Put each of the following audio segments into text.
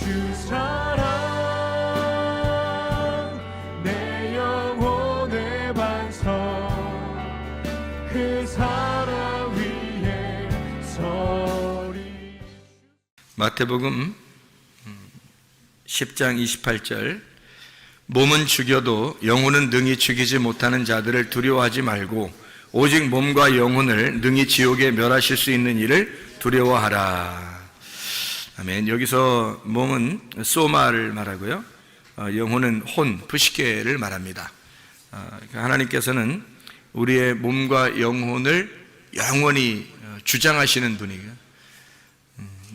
주 사랑 내 영혼의 반석 그 사랑 위에 서리. 마태복음 10장 28절 몸은 죽여도 영혼은 능히 죽이지 못하는 자들을 두려워하지 말고 오직 몸과 영혼을 능히 지옥에 멸하실 수 있는 이를 두려워하라. 아멘. 여기서 몸은 소마를 말하고요, 영혼은 혼, 푸시케를 말합니다. 하나님께서는 우리의 몸과 영혼을 영원히 주장하시는 분이에요.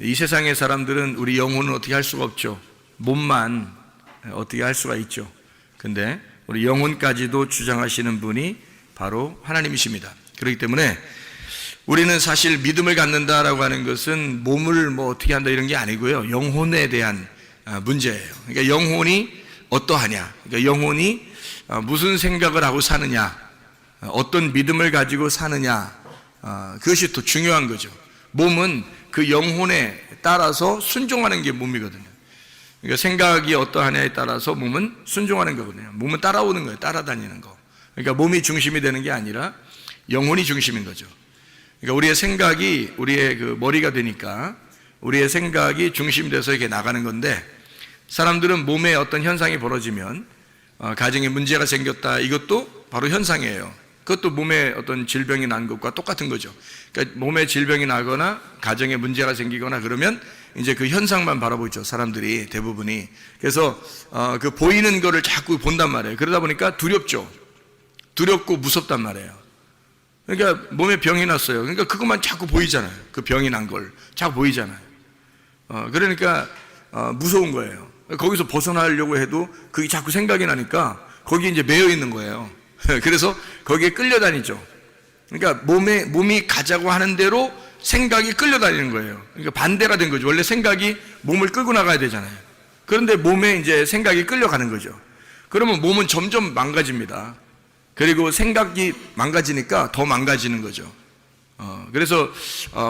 이 세상의 사람들은 우리 영혼은 어떻게 할 수가 없죠. 몸만 어떻게 할 수가 있죠. 근데 우리 영혼까지도 주장하시는 분이 바로 하나님이십니다. 그렇기 때문에 우리는 사실 믿음을 갖는다라고 하는 것은 몸을 뭐 어떻게 한다 이런 게 아니고요, 영혼에 대한 문제예요. 그러니까 영혼이 어떠하냐, 그러니까 영혼이 무슨 생각을 하고 사느냐, 어떤 믿음을 가지고 사느냐, 그것이 더 중요한 거죠. 몸은 그 영혼에 따라서 순종하는 게 몸이거든요. 그러니까 생각이 어떠하냐에 따라서 몸은 순종하는 거거든요. 몸은 따라오는 거예요. 따라다니는 거. 그러니까 몸이 중심이 되는 게 아니라 영혼이 중심인 거죠. 그러니까 우리의 생각이 우리의 그 머리가 되니까 우리의 생각이 중심이 돼서 이렇게 나가는 건데, 사람들은 몸에 어떤 현상이 벌어지면 가정에 문제가 생겼다, 이것도 바로 현상이에요. 그것도 몸에 어떤 질병이 난 것과 똑같은 거죠. 그러니까 몸에 질병이 나거나 가정에 문제가 생기거나 그러면 이제 그 현상만 바라보죠, 사람들이 대부분이. 그래서 그 보이는 거를 자꾸 본단 말이에요. 그러다 보니까 두렵죠. 두렵고 무섭단 말이에요. 그러니까 몸에 병이 났어요. 그러니까 그것만 자꾸 보이잖아요. 그 병이 난 걸 자꾸 보이잖아요. 그러니까 무서운 거예요. 거기서 벗어나려고 해도 그게 자꾸 생각이 나니까 거기에 이제 매여 있는 거예요. 그래서 거기에 끌려다니죠. 그러니까 몸이 가자고 하는 대로 생각이 끌려다니는 거예요. 그러니까 반대가 된 거죠. 원래 생각이 몸을 끌고 나가야 되잖아요. 그런데 몸에 이제 생각이 끌려가는 거죠. 그러면 몸은 점점 망가집니다. 그리고 생각이 망가지니까 더 망가지는 거죠. 그래서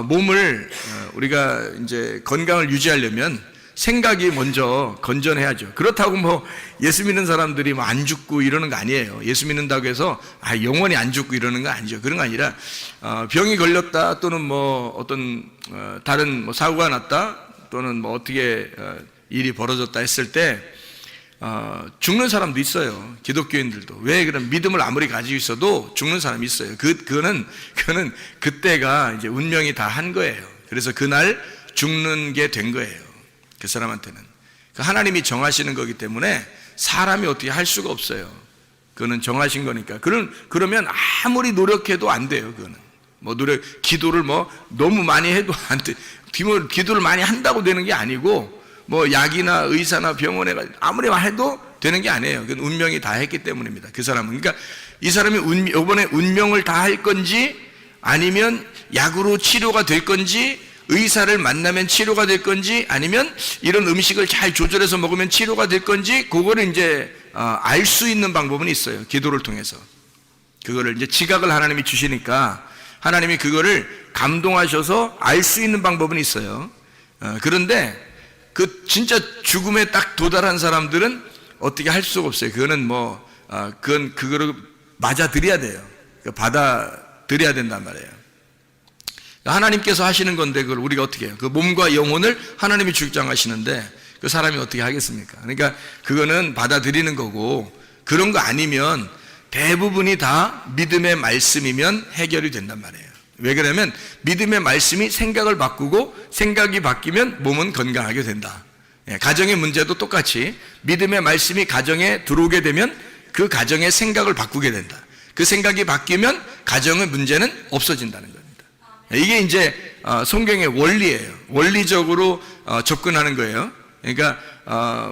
몸을 우리가 이제 건강을 유지하려면 생각이 먼저 건전해야죠. 그렇다고 뭐 예수 믿는 사람들이 뭐 안 죽고 이러는 거 아니에요. 예수 믿는다고 해서 영원히 안 죽고 이러는 거 아니죠. 그런 거 아니라 병이 걸렸다, 또는 뭐 어떤 다른 뭐 사고가 났다, 또는 뭐 어떻게 일이 벌어졌다 했을 때 죽는 사람도 있어요. 기독교인들도. 왜? 그런 믿음을 아무리 가지고 있어도 죽는 사람이 있어요. 그거는 그때가 이제 운명이 다 한 거예요. 그래서 그날 죽는 게 된 거예요. 그 사람한테는. 하나님이 정하시는 거기 때문에 사람이 어떻게 할 수가 없어요. 그거는 정하신 거니까. 그러면 아무리 노력해도 안 돼요. 그거는. 뭐 기도를 뭐 너무 많이 해도 안 돼. 기도를 많이 한다고 되는 게 아니고, 뭐 약이나 의사나 병원에 아무리 해도 되는 게 아니에요. 그건 운명이 다 했기 때문입니다. 그 사람은. 그러니까 이 사람이 이번에 운명을 다 할 건지, 아니면 약으로 치료가 될 건지, 의사를 만나면 치료가 될 건지, 아니면 이런 음식을 잘 조절해서 먹으면 치료가 될 건지, 그거를 이제 알 수 있는 방법은 있어요. 기도를 통해서. 그거를 이제 지각을 하나님이 주시니까 하나님이 그거를 감동하셔서 알 수 있는 방법은 있어요. 그런데 그 진짜 죽음에 딱 도달한 사람들은 어떻게 할 수가 없어요. 그거는 그거를 맞아들여야 돼요. 받아들여야 된단 말이에요. 하나님께서 하시는 건데 그걸 우리가 어떻게 해요? 그 몸과 영혼을 하나님이 주장하시는데 그 사람이 어떻게 하겠습니까? 그러니까 그거는 받아들이는 거고, 그런 거 아니면 대부분이 다 믿음의 말씀이면 해결이 된단 말이에요. 왜 그러냐면 믿음의 말씀이 생각을 바꾸고, 생각이 바뀌면 몸은 건강하게 된다. 가정의 문제도 똑같이 믿음의 말씀이 가정에 들어오게 되면 그 가정의 생각을 바꾸게 된다. 그 생각이 바뀌면 가정의 문제는 없어진다는 겁니다. 이게 이제 성경의 원리예요. 원리적으로 접근하는 거예요. 그러니까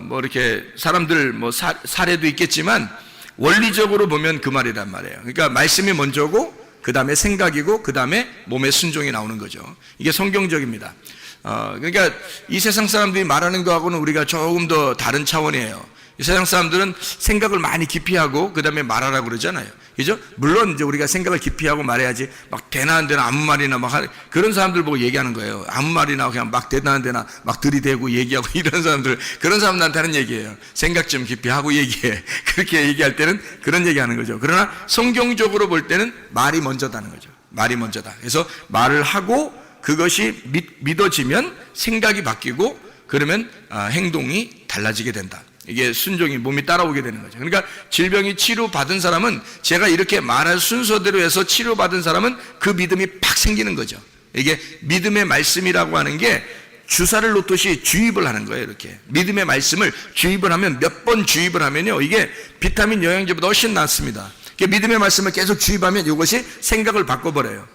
뭐 이렇게 사람들 뭐 사례도 있겠지만 원리적으로 보면 그 말이란 말이에요. 그러니까 말씀이 먼저고, 그 다음에 생각이고, 그 다음에 몸의 순종이 나오는 거죠. 이게 성경적입니다. 그러니까 이 세상 사람들이 말하는 거하고는 우리가 조금 더 다른 차원이에요. 이 세상 사람들은 생각을 많이 깊이 하고 그 다음에 말하라고 그러잖아요. 그죠? 물론 이제 우리가 생각을 깊이 하고 말해야지 막 되나 안 되나 아무 말이나 그런 사람들 보고 얘기하는 거예요. 아무 말이나 그냥 막 되나 안 되나 막 들이대고 얘기하고 이런 사람들, 그런 사람들한테 하는 얘기예요. 생각 좀 깊이 하고 얘기해. 그렇게 얘기할 때는 그런 얘기하는 거죠. 그러나 성경적으로 볼 때는 말이 먼저다는 거죠. 말이 먼저다. 그래서 말을 하고 그것이 믿어지면 생각이 바뀌고 그러면 행동이 달라지게 된다. 이게 순종이 몸이 따라오게 되는 거죠. 그러니까 질병이 치료받은 사람은, 제가 이렇게 말할 순서대로 해서 치료받은 사람은 그 믿음이 팍 생기는 거죠. 이게 믿음의 말씀이라고 하는 게 주사를 놓듯이 주입을 하는 거예요. 이렇게 믿음의 말씀을 주입을 하면, 몇 번 주입을 하면요, 이게 비타민 영양제보다 훨씬 낫습니다. 믿음의 말씀을 계속 주입하면 이것이 생각을 바꿔버려요.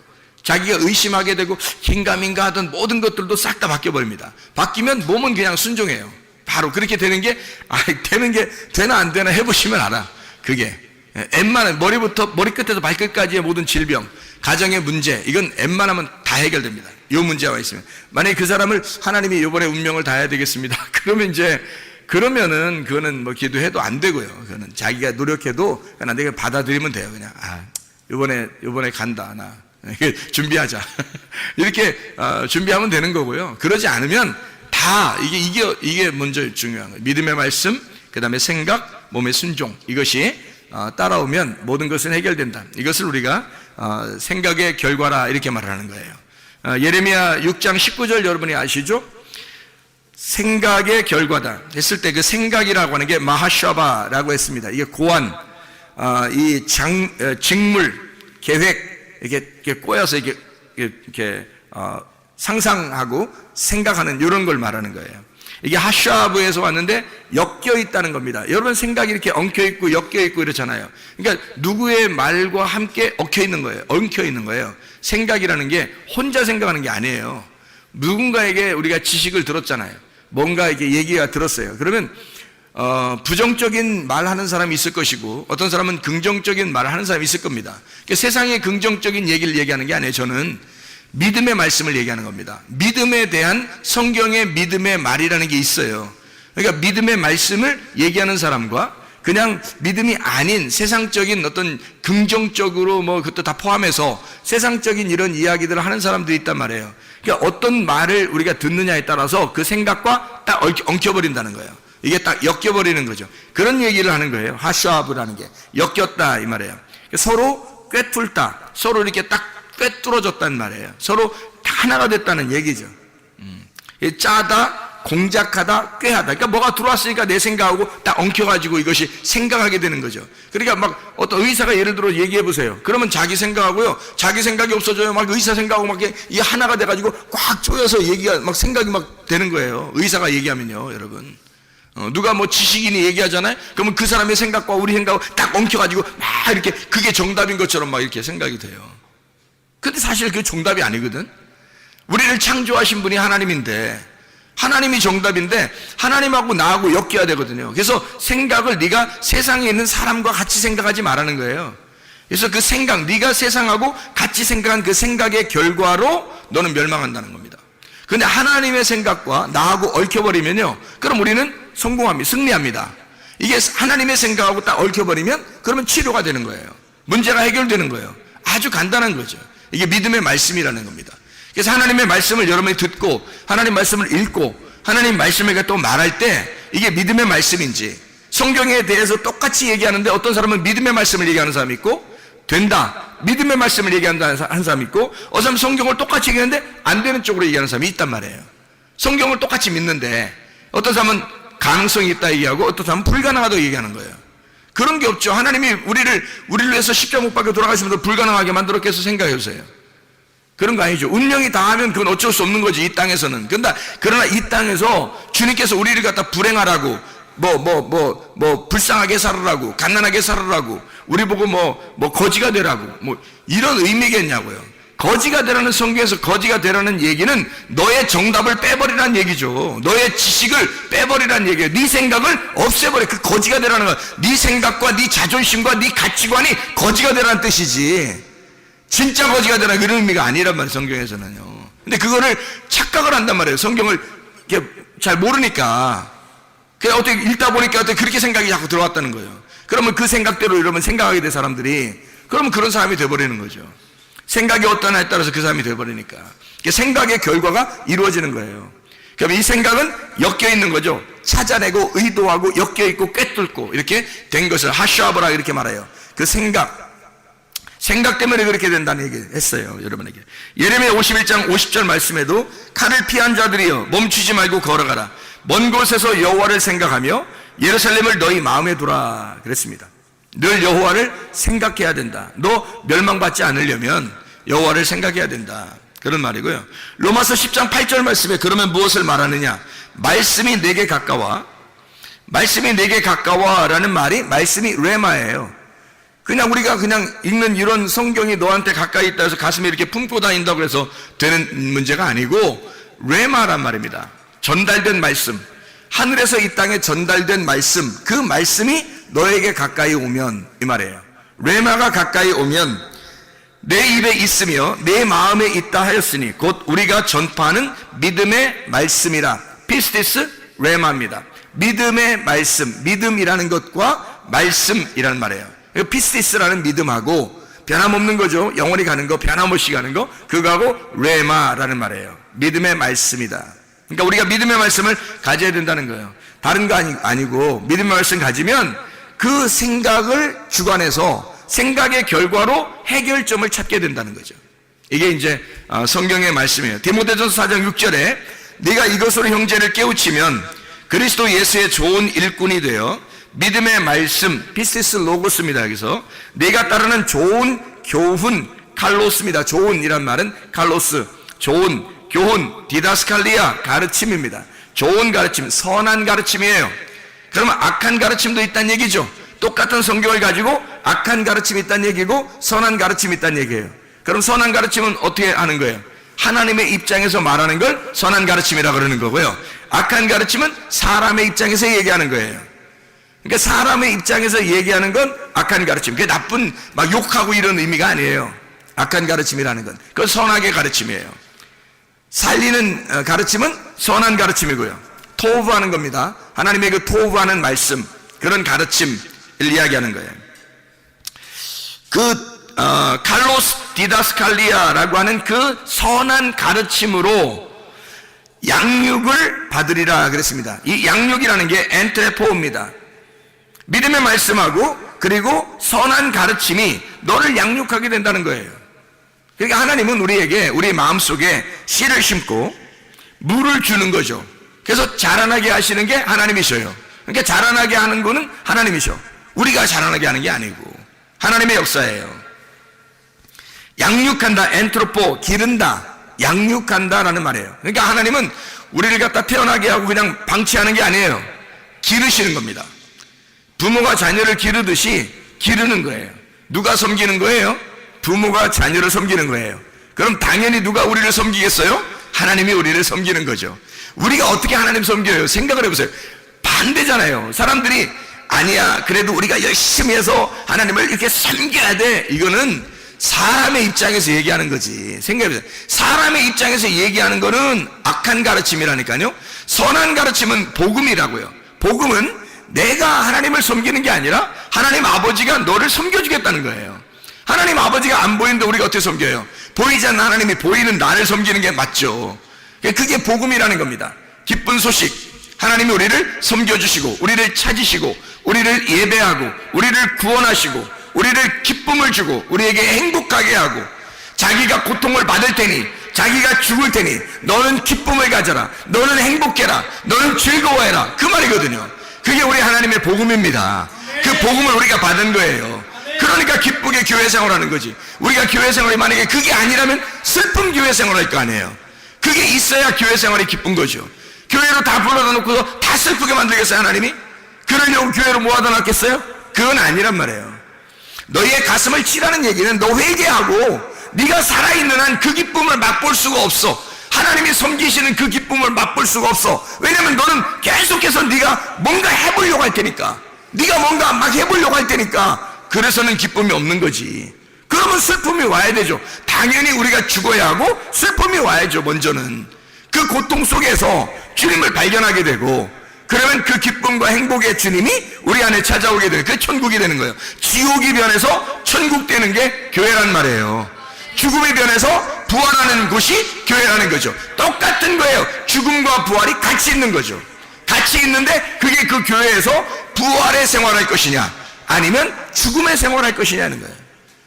자기가 의심하게 되고 긴가민가 하던 모든 것들도 싹 다 바뀌어버립니다. 바뀌면 몸은 그냥 순종해요. 바로 그렇게 되는 게, 되는 게 되나 안 되나 해보시면 알아. 그게 웬만한 머리끝에서 발끝까지의 모든 질병, 가정의 문제, 이건 웬만하면 다 해결됩니다. 이 문제가 있으면. 만약에 그 사람을 하나님이 이번에 운명을 다해야 되겠습니다. 그러면은 그거는 뭐 기도해도 안 되고요. 그거는 자기가 노력해도 그냥 내가 받아들이면 돼요. 그냥 이번에 간다 나 준비하자 이렇게 준비하면 되는 거고요. 그러지 않으면 다 이게 먼저 중요한 거예요. 믿음의 말씀, 그 다음에 생각, 몸의 순종, 이것이 따라오면 모든 것은 해결된다. 이것을 우리가 생각의 결과라 이렇게 말하는 거예요. 예레미야 6장 19절 여러분이 아시죠? 생각의 결과다 했을 때 그 생각이라고 하는 게 마하샤바라고 했습니다. 이게 고안, 직물, 계획, 이렇게 꼬여서 이렇게 상상하고 생각하는 이런 걸 말하는 거예요. 이게 하샤브에서 왔는데 엮여 있다는 겁니다. 여러분 생각이 이렇게 엉켜 있고 엮여 있고 이렇잖아요. 그러니까 누구의 말과 함께 엉켜 있는 거예요. 생각이라는 게 혼자 생각하는 게 아니에요. 누군가에게 우리가 지식을 들었잖아요. 뭔가 이렇게 얘기가 들었어요. 그러면 부정적인 말하는 사람이 있을 것이고 어떤 사람은 긍정적인 말을 하는 사람이 있을 겁니다. 그러니까 세상의 긍정적인 얘기를 얘기하는 게 아니에요. 저는 믿음의 말씀을 얘기하는 겁니다. 믿음에 대한 성경의 믿음의 말이라는 게 있어요. 그러니까 믿음의 말씀을 얘기하는 사람과 그냥 믿음이 아닌 세상적인 어떤 긍정적으로 그것도 다 포함해서 세상적인 이런 이야기들을 하는 사람들이 있단 말이에요. 그러니까 어떤 말을 우리가 듣느냐에 따라서 그 생각과 딱 엉켜버린다는 거예요. 이게 딱 엮여버리는 거죠. 그런 얘기를 하는 거예요. 하샤브라는 게 엮였다 이 말이에요. 서로 꿰뚫다, 서로 이렇게 딱 꿰뚫어졌단 말이에요. 서로 다 하나가 됐다는 얘기죠. 짜다, 공작하다, 꾀하다. 그러니까 뭐가 들어왔으니까 내 생각하고 딱 엉켜가지고 이것이 생각하게 되는 거죠. 그러니까 막 어떤 의사가 예를 들어 얘기해 보세요. 그러면 자기 생각하고요, 자기 생각이 없어져요. 막 의사 생각하고 막 이 하나가 돼가지고 꽉 조여서 얘기가 막 생각이 막 되는 거예요. 의사가 얘기하면요, 여러분. 누가 뭐 지식인이 얘기하잖아요. 그러면 그 사람의 생각과 우리 생각을 딱 엉켜가지고 막 이렇게 그게 정답인 것처럼 막 이렇게 생각이 돼요. 근데 사실 그게 정답이 아니거든. 우리를 창조하신 분이 하나님인데, 하나님이 정답인데 하나님하고 나하고 엮여야 되거든요. 그래서 생각을 네가 세상에 있는 사람과 같이 생각하지 말라는 거예요. 그래서 그 생각, 네가 세상하고 같이 생각한 그 생각의 결과로 너는 멸망한다는 겁니다. 근데 하나님의 생각과 나하고 얽혀버리면요, 그럼 우리는 성공합니다. 승리합니다. 이게 하나님의 생각하고 딱 얽혀버리면 그러면 치료가 되는 거예요. 문제가 해결되는 거예요. 아주 간단한 거죠. 이게 믿음의 말씀이라는 겁니다. 그래서 하나님의 말씀을 여러분이 듣고 하나님 말씀을 읽고 하나님 말씀을 또 말할 때 이게 믿음의 말씀인지, 성경에 대해서 똑같이 얘기하는데 어떤 사람은 믿음의 말씀을 얘기하는 사람이 있고 된다, 믿음의 말씀을 얘기한다 하는 사람이 있고, 어떤 사람은 성경을 똑같이 얘기하는데 안 되는 쪽으로 얘기하는 사람이 있단 말이에요. 성경을 똑같이 믿는데 어떤 사람은 가능성이 있다 얘기하고 어떤 사람은 불가능하다고 얘기하는 거예요. 그런 게 없죠. 하나님이 우리를 위해서 십자가 못 박혀 돌아가시면서 불가능하게 만들었겠어 생각해 보세요. 그런 거 아니죠. 운명이 닿으면 그건 어쩔 수 없는 거지, 이 땅에서는. 그러나 이 땅에서 주님께서 우리를 갖다 불행하라고, 불쌍하게 살으라고, 갓난하게 살으라고, 우리 보고 거지가 되라고, 이런 의미겠냐고요. 거지가 되라는, 성경에서 거지가 되라는 얘기는 너의 정답을 빼버리라는 얘기죠. 너의 지식을 빼버리라는 얘기예요. 네 생각을 없애버려. 그 거지가 되라는 거, 네 생각과 네 자존심과 네 가치관이 거지가 되라는 뜻이지, 진짜 거지가 되라 그런 의미가 아니란 말이에요, 성경에서는요. 근데 그거를 착각을 한단 말이에요. 성경을 이렇게 잘 모르니까. 그냥 어떻게 읽다 보니까 어떻게 그렇게 생각이 자꾸 들어왔다는 거예요. 그러면 그 생각대로 여러분 생각하게 된 사람들이 그러면 그런 사람이 돼버리는 거죠. 생각이 어떠냐에 따라서 그 사람이 돼버리니까 생각의 결과가 이루어지는 거예요. 그럼 이 생각은 엮여 있는 거죠. 찾아내고 의도하고 엮여 있고 꿰뚫고 이렇게 된 것을 하샤브라 이렇게 말해요. 그 생각 때문에 그렇게 된다는 얘기 했어요, 여러분에게. 예레미야 51장 50절 말씀에도 칼을 피한 자들이여 멈추지 말고 걸어가라. 먼 곳에서 여호와를 생각하며 예루살렘을 너희 마음에 두라 그랬습니다. 늘 여호와를 생각해야 된다. 너 멸망받지 않으려면 여호와를 생각해야 된다, 그런 말이고요. 로마서 10장 8절 말씀에 그러면 무엇을 말하느냐? 말씀이 내게 가까워. 말씀이 내게 가까워라는 말이 말씀이 레마예요. 그냥 우리가 그냥 읽는 이런 성경이 너한테 가까이 있다 해서 가슴에 이렇게 품고 다닌다고 해서 되는 문제가 아니고 레마란 말입니다. 전달된 말씀, 하늘에서 이 땅에 전달된 말씀, 그 말씀이 너에게 가까이 오면, 이 말이에요. 레마가 가까이 오면 내 입에 있으며 내 마음에 있다 하였으니 곧 우리가 전파하는 믿음의 말씀이라. 피스티스 레마입니다. 믿음의 말씀, 믿음이라는 것과 말씀이라는 말이에요. 피스티스라는 믿음하고 변함없는 거죠. 영원히 가는 거, 변함없이 가는 거, 그거하고 레마라는 말이에요. 믿음의 말씀이다. 그러니까 우리가 믿음의 말씀을 가져야 된다는 거예요. 다른 거 아니고 믿음의 말씀 가지면 그 생각을 주관해서 생각의 결과로 해결점을 찾게 된다는 거죠. 이게 이제 성경의 말씀이에요. 디모데전서 4장 6절에 네가 이것으로 형제를 깨우치면 그리스도 예수의 좋은 일꾼이 되어 믿음의 말씀, 피스티스 로고스입니다. 여기서 네가 따르는 좋은 교훈, 칼로스입니다. 좋은이란 말은 칼로스, 좋은 교훈, 디다스칼리아, 가르침입니다. 좋은 가르침, 선한 가르침이에요. 그러면 악한 가르침도 있다는 얘기죠. 똑같은 성경을 가지고 악한 가르침이 있다는 얘기고 선한 가르침이 있다는 얘기예요. 그럼 선한 가르침은 어떻게 하는 거예요? 하나님의 입장에서 말하는 걸 선한 가르침이라고 그러는 거고요. 악한 가르침은 사람의 입장에서 얘기하는 거예요. 그러니까 사람의 입장에서 얘기하는 건 악한 가르침. 그게 나쁜 막 욕하고 이런 의미가 아니에요. 악한 가르침이라는 건 그건 선하게 가르침이에요. 살리는 가르침은 선한 가르침이고요. 토부하는 겁니다. 하나님의 그 토부하는 말씀, 그런 가르침을 이야기하는 거예요. 칼로스 디다스칼리아라고 하는 그 선한 가르침으로 양육을 받으리라 그랬습니다. 이 양육이라는 게 엔트레포입니다. 믿음의 말씀하고 그리고 선한 가르침이 너를 양육하게 된다는 거예요. 그러니까 하나님은 우리에게 우리 마음속에 씨를 심고 물을 주는 거죠. 그래서 자라나게 하시는 게 하나님이셔요. 그러니까 자라나게 하는 거는 하나님이셔. 우리가 자라나게 하는 게 아니고 하나님의 역사예요. 양육한다, 엔트로포, 기른다, 양육한다라는 말이에요. 그러니까 하나님은 우리를 갖다 태어나게 하고 그냥 방치하는 게 아니에요. 기르시는 겁니다. 부모가 자녀를 기르듯이 기르는 거예요. 누가 섬기는 거예요? 부모가 자녀를 섬기는 거예요. 그럼 당연히 누가 우리를 섬기겠어요? 하나님이 우리를 섬기는 거죠. 우리가 어떻게 하나님 섬겨요? 생각을 해보세요. 반대잖아요. 사람들이 아니야, 그래도 우리가 열심히 해서 하나님을 이렇게 섬겨야 돼. 이거는 사람의 입장에서 얘기하는 거지. 생각해보세요. 사람의 입장에서 얘기하는 거는 악한 가르침이라니까요. 선한 가르침은 복음이라고요. 복음은 내가 하나님을 섬기는 게 아니라 하나님 아버지가 너를 섬겨주겠다는 거예요. 하나님 아버지가 안 보이는데 우리가 어떻게 섬겨요? 보이지 않는 하나님이 보이는 나를 섬기는 게 맞죠. 그게 복음이라는 겁니다. 기쁜 소식, 하나님이 우리를 섬겨주시고 우리를 찾으시고 우리를 예배하고 우리를 구원하시고 우리를 기쁨을 주고 우리에게 행복하게 하고 자기가 고통을 받을 테니 자기가 죽을 테니 너는 기쁨을 가져라, 너는 행복해라, 너는 즐거워해라, 그 말이거든요. 그게 우리 하나님의 복음입니다. 그 복음을 우리가 받은 거예요. 그러니까 기쁘게 교회 생활하는 거지. 우리가 교회 생활이 만약에 그게 아니라면 슬픈 교회 생활할 거 아니에요. 그게 있어야 교회 생활이 기쁜 거죠. 교회로 다 불러다 놓고서 다 슬프게 만들겠어요, 하나님이? 그러려고 교회로 모아다 놨겠어요? 그건 아니란 말이에요. 너희의 가슴을 치라는 얘기는 너 회개하고 네가 살아있는 한 그 기쁨을 맛볼 수가 없어. 하나님이 섬기시는 그 기쁨을 맛볼 수가 없어. 왜냐면 너는 계속해서 네가 뭔가 해보려고 할 테니까, 네가 뭔가 막 해보려고 할 테니까, 그래서는 기쁨이 없는 거지. 그러면 슬픔이 와야 되죠. 당연히 우리가 죽어야 하고 슬픔이 와야죠. 먼저는 그 고통 속에서 주님을 발견하게 되고 그러면 그 기쁨과 행복의 주님이 우리 안에 찾아오게 되는, 그게 천국이 되는 거예요. 지옥이 변해서 천국 되는 게 교회란 말이에요. 죽음이 변해서 부활하는 곳이 교회라는 거죠. 똑같은 거예요. 죽음과 부활이 같이 있는 거죠. 같이 있는데 그게 그 교회에서 부활의 생활할 것이냐 아니면 죽음의 생활할 것이냐는 거예요.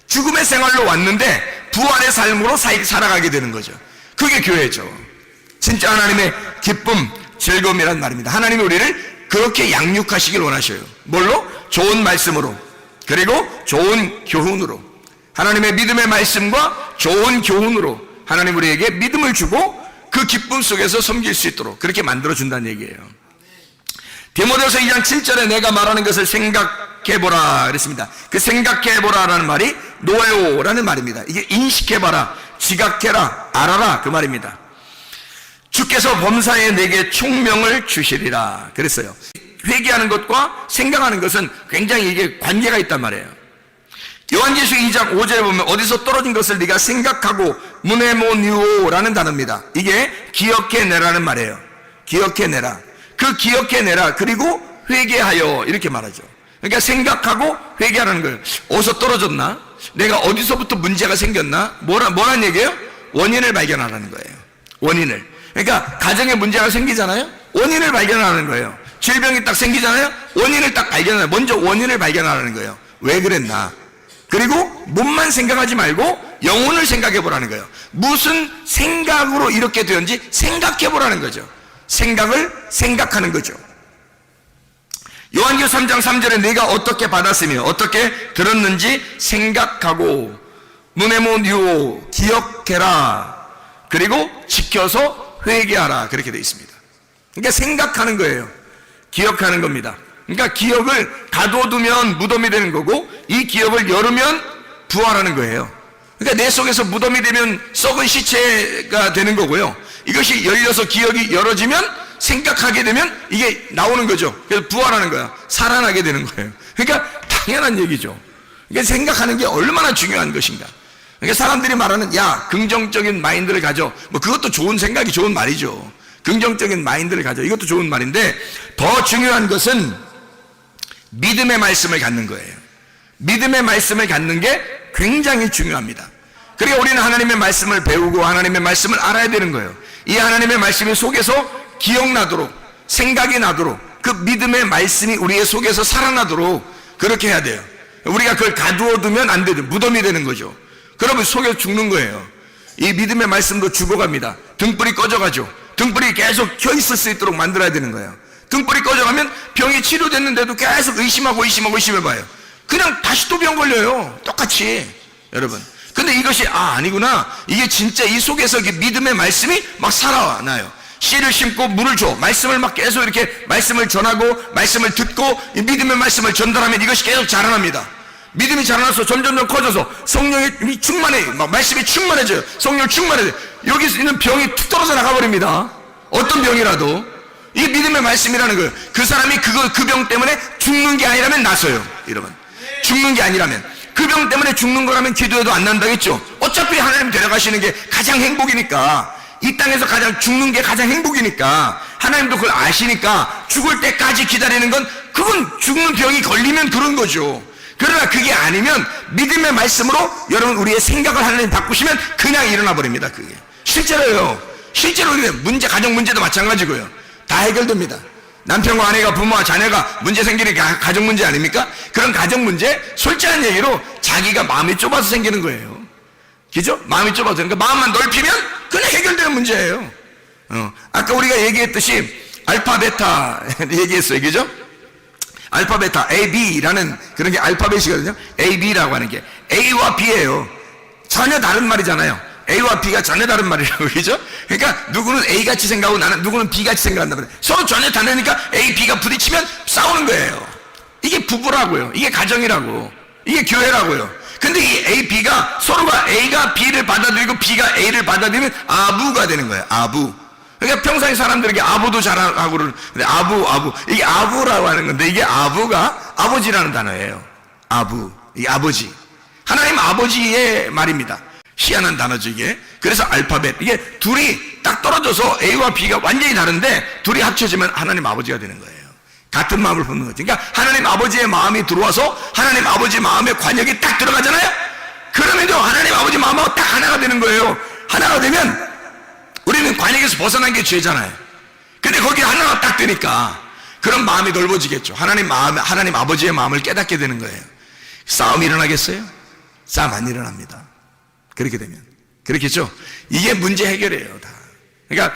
죽음의 생활로 왔는데 부활의 삶으로 살아가게 되는 거죠. 그게 교회죠. 진짜 하나님의 기쁨, 즐거움이란 말입니다. 하나님이 우리를 그렇게 양육하시길 원하셔요. 뭘로? 좋은 말씀으로, 그리고 좋은 교훈으로. 하나님의 믿음의 말씀과 좋은 교훈으로 하나님 우리에게 믿음을 주고 그 기쁨 속에서 섬길 수 있도록 그렇게 만들어준다는 얘기예요. 디모데후서 2장 7절에 내가 말하는 것을 생각해보라 그랬습니다. 그 생각해보라라는 말이 노에오라는 말입니다. 이게 인식해봐라, 지각해라, 알아라 그 말입니다. 주께서 범사에 내게 총명을 주시리라 그랬어요. 회개하는 것과 생각하는 것은 굉장히 이게 관계가 있단 말이에요. 요한계시록 2장 5절에 보면 어디서 떨어진 것을 네가 생각하고 무네모니오라는 단어입니다. 이게 기억해내라는 말이에요. 기억해내라. 그 기억해내라. 그리고 회개하여 이렇게 말하죠. 그러니까 생각하고 회개하라는 거예요. 어디서 떨어졌나? 내가 어디서부터 문제가 생겼나? 뭐란 얘기예요? 원인을 발견하라는 거예요. 원인을. 그러니까 가정에 문제가 생기잖아요. 원인을 발견하는 거예요. 질병이 딱 생기잖아요. 원인을 딱 발견해요. 먼저 원인을 발견하라는 거예요. 왜 그랬나? 그리고 몸만 생각하지 말고 영혼을 생각해 보라는 거예요. 무슨 생각으로 이렇게 되었는지 생각해 보라는 거죠. 생각을 생각하는 거죠. 요한계시록 3장 3절에 네가 어떻게 받았으며 어떻게 들었는지 생각하고 무네모니오 기억해라. 그리고 지켜서 회개하라. 그렇게 되어 있습니다. 그러니까 생각하는 거예요. 기억하는 겁니다. 그러니까 기억을 가둬두면 무덤이 되는 거고 이 기억을 열으면 부활하는 거예요. 그러니까 내 속에서 무덤이 되면 썩은 시체가 되는 거고요. 이것이 열려서 기억이 열어지면 생각하게 되면 이게 나오는 거죠. 그래서 부활하는 거야. 살아나게 되는 거예요. 그러니까 당연한 얘기죠. 그러니까 생각하는 게 얼마나 중요한 것인가. 그러니까 사람들이 말하는 야 긍정적인 마인드를 가져. 뭐 그것도 좋은 생각이 좋은 말이죠. 긍정적인 마인드를 가져. 이것도 좋은 말인데 더 중요한 것은 믿음의 말씀을 갖는 거예요. 믿음의 말씀을 갖는 게 굉장히 중요합니다. 그러니까 우리는 하나님의 말씀을 배우고 하나님의 말씀을 알아야 되는 거예요. 이 하나님의 말씀이 속에서 기억나도록 생각이 나도록 그 믿음의 말씀이 우리의 속에서 살아나도록 그렇게 해야 돼요. 우리가 그걸 가두어두면 안 되죠. 무덤이 되는 거죠. 그러면 속에서 죽는 거예요. 이 믿음의 말씀도 죽어갑니다. 등불이 꺼져가죠. 등불이 계속 켜 있을 수 있도록 만들어야 되는 거예요. 등불이 꺼져가면 병이 치료됐는데도 계속 의심해봐요. 그냥 다시 또 병 걸려요. 똑같이. 여러분. 근데 이것이 아니구나. 이게 진짜 이 속에서 믿음의 말씀이 막 살아나요. 씨를 심고 물을 줘. 말씀을 막 계속 이렇게 말씀을 전하고 말씀을 듣고 이 믿음의 말씀을 전달하면 이것이 계속 자라납니다. 믿음이 자라나서 점점 커져서 성령이 충만해. 막 말씀이 충만해져요. 성령 충만해져요. 여기 있는 병이 툭 떨어져 나가버립니다. 어떤 병이라도. 이 믿음의 말씀이라는 거예요. 그 사람이 그 병 때문에 죽는 게 아니라면 나서요. 여러분. 죽는 게 아니라면. 그 병 때문에 죽는 거라면 기도해도 안 난다겠죠. 어차피 하나님 데려가시는 게 가장 행복이니까. 이 땅에서 가장 죽는 게 가장 행복이니까. 하나님도 그걸 아시니까 죽을 때까지 기다리는 건 그건 죽는 병이 걸리면 그런 거죠. 그러나 그게 아니면 믿음의 말씀으로 여러분 우리의 생각을 하나님 바꾸시면 그냥 일어나 버립니다. 그게. 실제로요. 실제로 가정 문제도 마찬가지고요. 다 해결됩니다. 남편과 아내가 부모와 자녀가 문제 생기는 게 가정 문제 아닙니까? 그런 가정 문제 솔직한 얘기로 자기가 마음이 좁아서 생기는 거예요. 그죠? 마음이 좁아서. 그러니까 마음만 넓히면 그냥 해결되는 문제예요. 아까 우리가 얘기했듯이 알파 베타 얘기했어요. 그죠? 알파 베타 A, B라는 그런 게 알파벳이거든요. A, B라고 하는 게 A와 B예요. 전혀 다른 말이잖아요. A와 B가 전혀 다른 말이라고. 그죠? 그러니까 누구는 A같이 생각하고 누구는 B같이 생각한단 말이에요. 서로 전혀 다르니까 A, B가 부딪히면 싸우는 거예요. 이게 부부라고요. 이게 가정이라고. 이게 교회라고요. 근데 이 A, B가 서로가 A가 B를 받아들이고 B가 A를 받아들이면 아부가 되는 거예요. 아부. 그러니까 평소에 사람들에게 아부도 잘하고 그러는데 아부. 이게 아부라고 하는 건데 이게 아부가 아버지라는 단어예요. 아부. 이게 아버지. 하나님 아버지의 말입니다. 희한한 단어죠 이게. 그래서 알파벳, 이게 둘이 딱 떨어져서 A와 B가 완전히 다른데 둘이 합쳐지면 하나님 아버지가 되는 거예요. 같은 마음을 품는 거죠. 그러니까 하나님 아버지의 마음이 들어와서 하나님 아버지 마음의 관역이 딱 들어가잖아요. 그러면요 하나님 아버지 마음하고 딱 하나가 되는 거예요. 하나가 되면 우리는 관역에서 벗어난 게 죄잖아요. 근데 거기 하나가 딱 되니까 그런 마음이 넓어지겠죠. 하나님 아버지의 마음을 깨닫게 되는 거예요. 싸움이 일어나겠어요? 싸움 안 일어납니다. 그렇게 되면. 그렇겠죠? 이게 문제 해결이에요, 다. 그러니까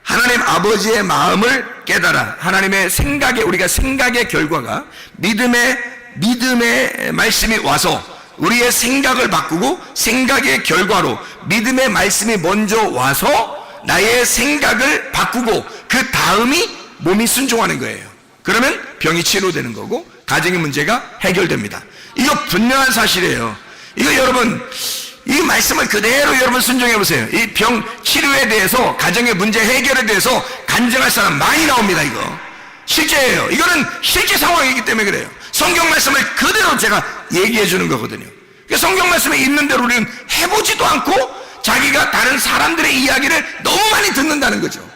하나님 아버지의 마음을 깨달아 하나님의 생각에, 우리가 생각의 결과가 믿음의 말씀이 와서 우리의 생각을 바꾸고 생각의 결과로 믿음의 말씀이 먼저 와서 나의 생각을 바꾸고 그 다음이 몸이 순종하는 거예요. 그러면 병이 치료되는 거고 가정의 문제가 해결됩니다. 이거 분명한 사실이에요. 이거 여러분, 이 말씀을 그대로 여러분 순종해 보세요. 이 병 치료에 대해서, 가정의 문제 해결에 대해서 간증할 사람 많이 나옵니다. 이거 실제예요. 이거는 실제 상황이기 때문에 그래요. 성경 말씀을 그대로 제가 얘기해 주는 거거든요. 성경 말씀에 있는 대로 우리는 해보지도 않고 자기가 다른 사람들의 이야기를 너무 많이 듣는다는 거죠.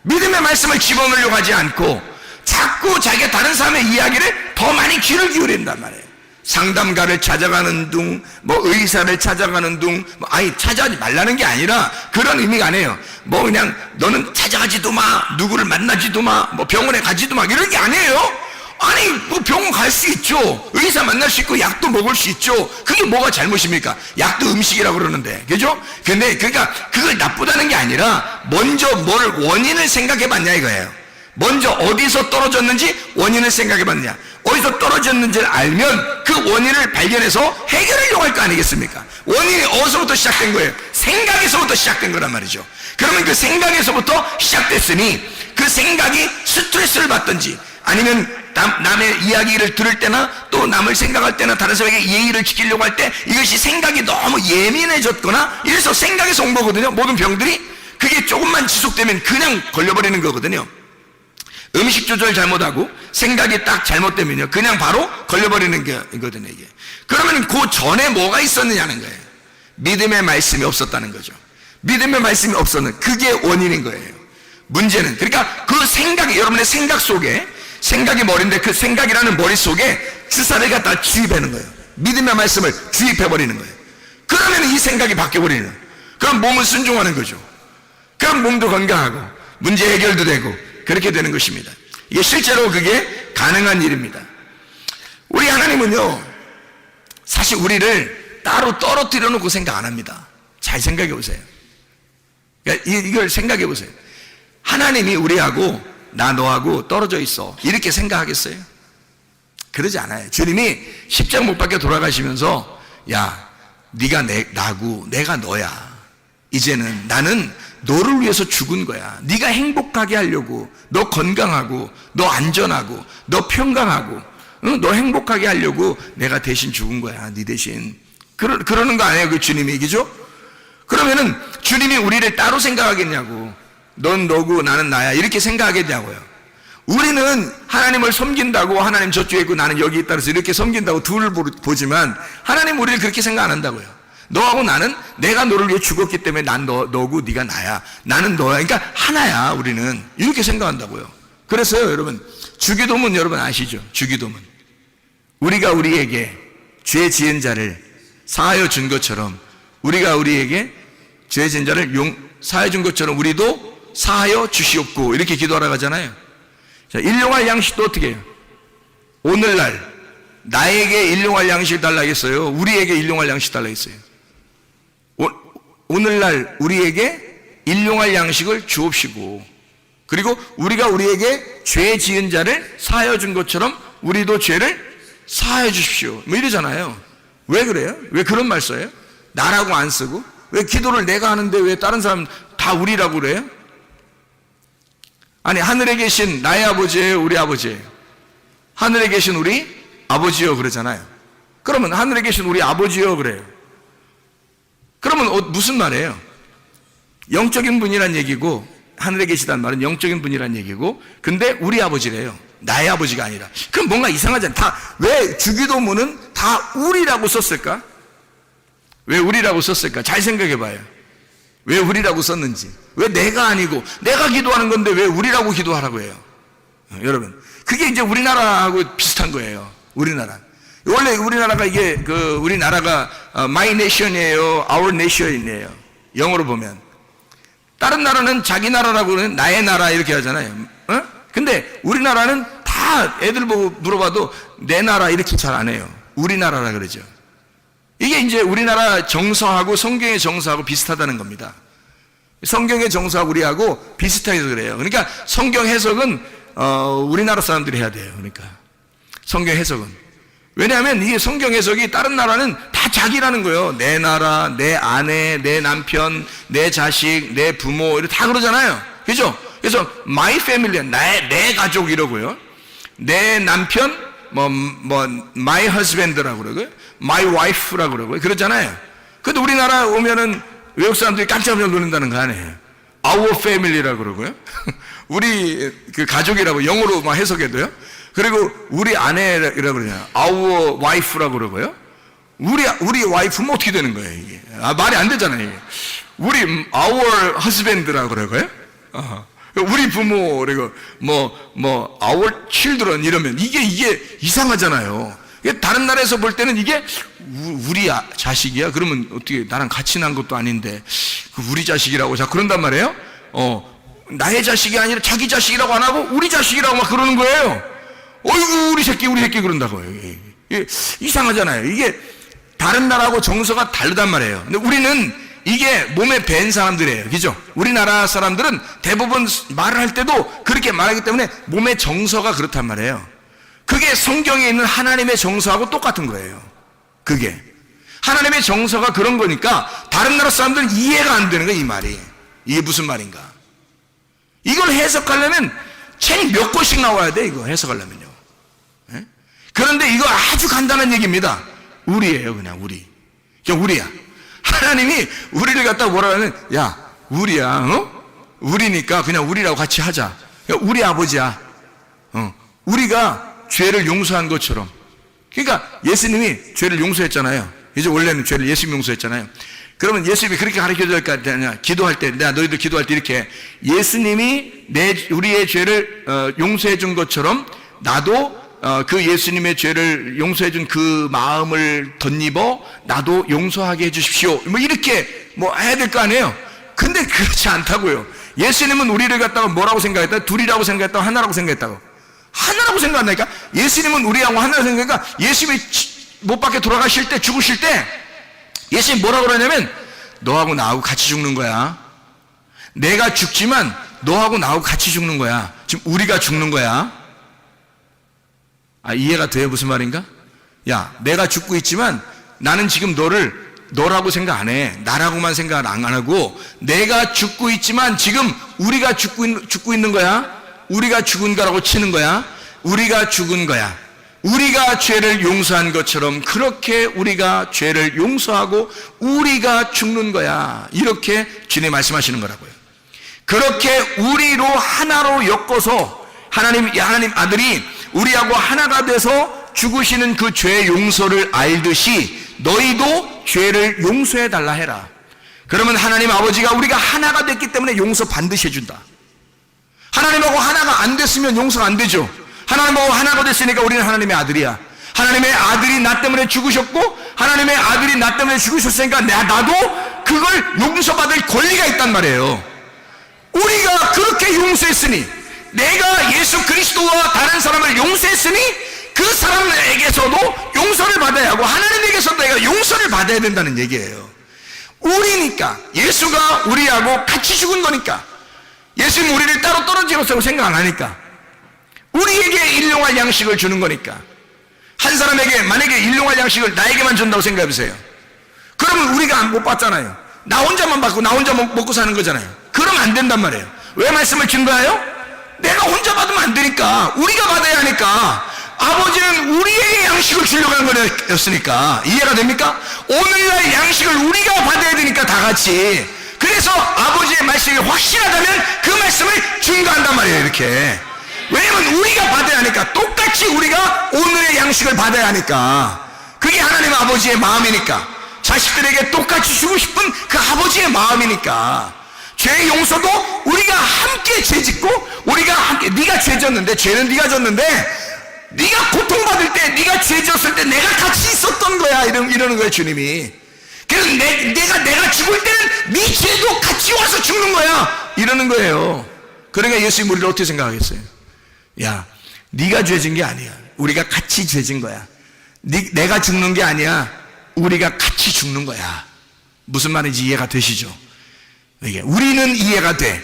믿음의 말씀을 집어넣으려고 하지 않고 자꾸 자기가 다른 사람의 이야기를 더 많이 귀를 기울인단 말이에요. 상담가를 찾아가는 둥, 의사를 찾아가는 둥, 아니 찾아가지 말라는 게 아니라 그런 의미가 아니에요. 그냥 너는 찾아가지도 마, 누구를 만나지도 마, 병원에 가지도 마, 이런 게 아니에요. 아니 병원 갈 수 있죠. 의사 만날 수 있고 약도 먹을 수 있죠. 그게 뭐가 잘못입니까? 약도 음식이라고 그러는데, 그죠? 근데 그러니까 그걸 나쁘다는 게 아니라 먼저 원인을 생각해 봤냐 이거예요. 먼저 어디서 떨어졌는지 원인을 생각해 봤냐. 어디서 떨어졌는지를 알면 그 원인을 발견해서 해결하려고 할 거 아니겠습니까? 원인이 어디서부터 시작된 거예요? 생각에서부터 시작된 거란 말이죠. 그러면 그 생각에서부터 시작됐으니 그 생각이 스트레스를 받든지 아니면 남의 이야기를 들을 때나 또 남을 생각할 때나 다른 사람에게 예의를 지키려고 할 때 이것이 생각이 너무 예민해졌거나 이래서 생각에서 온 거거든요. 모든 병들이. 그게 조금만 지속되면 그냥 걸려버리는 거거든요. 음식 조절 잘못하고 생각이 딱 잘못되면요 그냥 바로 걸려버리는 거거든요. 이게. 그러면 그 전에 뭐가 있었느냐는 거예요. 믿음의 말씀이 없었다는 거죠. 믿음의 말씀이 없었는, 그게 원인인 거예요. 문제는, 그러니까 그 생각이, 여러분의 생각 속에, 생각이 머리인데 그 생각이라는 머릿속에 주사를 갖다 주입하는 거예요. 믿음의 말씀을 주입해버리는 거예요. 그러면 이 생각이 바뀌어버리는 거예요. 그럼 몸은 순종하는 거죠. 그럼 몸도 건강하고 문제 해결도 되고 그렇게 되는 것입니다. 이게 실제로 그게 가능한 일입니다. 우리 하나님은요 사실 우리를 따로 떨어뜨려 놓고 생각 안 합니다. 잘 생각해 보세요. 그러니까 이걸 생각해 보세요. 하나님이 우리하고 나 너하고 떨어져 있어 이렇게 생각하겠어요? 그러지 않아요. 주님이 십자가 못 박혀 돌아가시면서 야 네가 나고 내가 너야. 이제는 나는 너를 위해서 죽은 거야. 네가 행복하게 하려고, 너 건강하고 너 안전하고 너 평강하고 너 행복하게 하려고 내가 대신 죽은 거야. 네 대신. 그러는 거 아니에요 그 주님이. 그죠? 그러면은 주님이 우리를 따로 생각하겠냐고. 넌 너고 나는 나야 이렇게 생각하겠냐고요. 우리는 하나님을 섬긴다고 하나님 저쪽에 있고 나는 여기 있다 그래서 이렇게 섬긴다고 둘을 보지만 하나님 우리를 그렇게 생각 안 한다고요. 너하고 나는 내가 너를 위해 죽었기 때문에 난 너고 네가 나야. 나는 너야. 그러니까 하나야. 우리는 이렇게 생각한다고요. 그래서요 여러분, 주기도문 여러분 아시죠? 주기도문. 우리가 우리에게 죄 지은 자를 사하여 준 것처럼, 우리가 우리에게 죄 지은 자를 사하여 준 것처럼 우리도 사하여 주시옵고 이렇게 기도하라고 하잖아요. 자, 일용할 양식도 어떻게 해요? 오늘날 나에게 일용할 양식을 달라겠어요? 우리에게 일용할 양식 달라겠어요? 오늘날 우리에게 일용할 양식을 주옵시고, 그리고 우리가 우리에게 죄 지은 자를 사하여 준 것처럼 우리도 죄를 사하여 주십시오. 이러잖아요. 왜 그래요? 왜 그런 말 써요? 나라고 안 쓰고? 왜 기도를 내가 하는데 왜 다른 사람 다 우리라고 그래요? 아니 하늘에 계신 나의 아버지예요? 우리 아버지예요? 하늘에 계신 우리 아버지요 그러잖아요. 그러면 하늘에 계신 우리 아버지요 그래요. 그러면 무슨 말이에요? 영적인 분이란 얘기고, 하늘에 계시다는 말은 영적인 분이란 얘기고, 근데 우리 아버지래요. 나의 아버지가 아니라. 그럼 뭔가 이상하잖아요. 왜 주기도문은 다 우리라고 썼을까? 왜 우리라고 썼을까? 잘 생각해 봐요. 왜 우리라고 썼는지. 왜 내가 아니고, 내가 기도하는 건데 왜 우리라고 기도하라고 해요? 여러분, 그게 이제 우리나라하고 비슷한 거예요. 우리나라. 원래 우리나라가 이게 우리나라가 my nation이에요, our nation이에요. 영어로 보면 다른 나라는 자기 나라라고는 나의 나라 이렇게 하잖아요. 근데 우리나라는 다 애들 보고 물어봐도 내 나라 이렇게 잘 안 해요. 우리나라라 그러죠. 이게 이제 우리나라 정서하고 성경의 정서하고 비슷하다는 겁니다. 성경의 정서하고 우리하고 비슷해서 그래요. 그러니까 성경 해석은 우리나라 사람들이 해야 돼요. 그러니까 성경 해석은. 왜냐하면 이게 성경 해석이 다른 나라는 다 자기라는 거예요. 내 나라, 내 아내, 내 남편, 내 자식, 내 부모 이렇게 다 그러잖아요. 그죠? 그래서 my family, 내 가족 이러고요. 내 남편, my husband라고 그러고요. my wife라고 그러고요. 그러잖아요. 근데 우리나라 오면은 외국 사람들이 깜짝 놀란다는 거 아니에요. our family라고 그러고요. 우리 그 가족이라고 영어로 막 해석해도요. 그리고 우리 아내라고 그러냐. our wife라고 그러고요. 우리 와이프는 어떻게 되는 거예요, 이게? 말이 안 되잖아요, 이게. 우리 our husband라고 그러고요. 우리 부모, 그리고 our children 이러면 이게 이상하잖아요. 다른 나라에서 볼 때는 이게 우리 자식이야? 그러면 어떻게 나랑 같이 난 것도 아닌데 우리 자식이라고 자꾸 그런단 말이에요. 나의 자식이 아니라 자기 자식이라고 안 하고 우리 자식이라고 막 그러는 거예요. 어이구 우리 새끼 그런다고요. 이상하잖아요. 이게 다른 나라하고 정서가 다르단 말이에요. 근데 우리는 이게 몸에 밴 사람들이에요. 그죠? 우리나라 사람들은 대부분 말을 할 때도 그렇게 말하기 때문에 몸의 정서가 그렇단 말이에요. 그게 성경에 있는 하나님의 정서하고 똑같은 거예요. 그게 하나님의 정서가 그런 거니까 다른 나라 사람들은 이해가 안 되는 거예요. 이 말이 이게 무슨 말인가. 이걸 해석하려면 책 몇 권씩 나와야 돼. 이거 해석하려면요. 예? 그런데 이거 아주 간단한 얘기입니다. 우리예요. 그냥 우리야. 하나님이 우리를 갖다 뭐라 하면 야 우리야. 우리니까 그냥 우리라고 같이 하자. 우리 아버지야. 우리가 죄를 용서한 것처럼. 그러니까 예수님이 죄를 용서했잖아요. 이제 원래는 죄를 예수님이 용서했잖아요. 그러면 예수님이 그렇게 가르쳐줄 거 아니냐. 기도할 때, 너희들 기도할 때 이렇게 예수님이 우리의 죄를 용서해 준 것처럼 나도 그 예수님의 죄를 용서해 준 그 마음을 덧입어 나도 용서하게 해 주십시오. 이렇게 해야 될 거 아니에요. 근데 그렇지 않다고요. 예수님은 우리를 갖다가 뭐라고 생각했다? 둘이라고 생각했다고 하나라고 생각했다고. 하나라고 생각한다니까. 예수님은 우리하고 하나라고 생각하니까 예수님이 못 박혀 돌아가실 때 죽으실 때 예수님이 뭐라고 그러냐면 너하고 나하고 같이 죽는 거야. 내가 죽지만 너하고 나하고 같이 죽는 거야. 지금 우리가 죽는 거야. 이해가 돼요? 무슨 말인가? 야, 내가 죽고 있지만 나는 지금 너라고 생각 안 해. 나라고만 생각 안 하고 내가 죽고 있지만 지금 우리가 죽고 있는 거야. 우리가 죽은 거라고 치는 거야. 우리가 죽은 거야. 우리가 죄를 용서한 것처럼 그렇게 우리가 죄를 용서하고 우리가 죽는 거야. 이렇게 주님 말씀하시는 거라고요. 그렇게 우리로 하나로 엮어서 하나님 아들이 우리하고 하나가 돼서 죽으시는 그 죄 용서를 알듯이 너희도 죄를 용서해 달라 해라. 그러면 하나님 아버지가 우리가 하나가 됐기 때문에 용서 반드시 해준다. 하나님하고 하나가 안 됐으면 용서가 안 되죠. 하나님하고 하나가 됐으니까 우리는 하나님의 아들이야. 하나님의 아들이 나 때문에 죽으셨고 하나님의 아들이 나 때문에 죽으셨으니까 나도 그걸 용서받을 권리가 있단 말이에요. 우리가 그렇게 용서했으니, 내가 예수 그리스도와 다른 사람을 용서했으니 그 사람에게서도 용서를 받아야 하고 하나님에게서도 내가 용서를 받아야 된다는 얘기예요. 우리니까, 예수가 우리하고 같이 죽은 거니까, 예수님 우리를 따로 떨어지라고 생각 안 하니까, 우리에게 일용할 양식을 주는 거니까. 한 사람에게 만약에 일용할 양식을 나에게만 준다고 생각해보세요. 그러면 우리가 못 받잖아요. 나 혼자만 받고 나 혼자 먹고 사는 거잖아요. 그러면 안 된단 말이에요. 왜 말씀을 준 거예요? 내가 혼자 받으면 안 되니까 우리가 받아야 하니까. 아버지는 우리에게 양식을 주려고 하는 거였으니까. 이해가 됩니까? 오늘날 양식을 우리가 받아야 되니까 다 같이. 그래서 아버지의 말씀이 확실하다면 그 말씀을 증거한단 말이에요. 이렇게. 왜냐면 우리가 받아야 하니까. 똑같이 우리가 오늘의 양식을 받아야 하니까. 그게 하나님 아버지의 마음이니까. 자식들에게 똑같이 주고 싶은 그 아버지의 마음이니까. 죄의 용서도 우리가 함께 죄 짓고, 우리가 함께, 네가 죄 졌는데, 죄는 네가 졌는데, 네가 고통받을 때, 네가 죄 졌을 때 내가 같이 있었던 거야. 이러는 거예요, 주님이. 그래서 내가 죽을 때는 네 죄도 같이 와서 죽는 거야. 이러는 거예요. 그러니까 예수님 우리를 어떻게 생각하겠어요? 야, 네가 죄진 게 아니야. 우리가 같이 죄진 거야. 내가 죽는 게 아니야. 우리가 같이 죽는 거야. 무슨 말인지 이해가 되시죠? 이게 우리는 이해가 돼.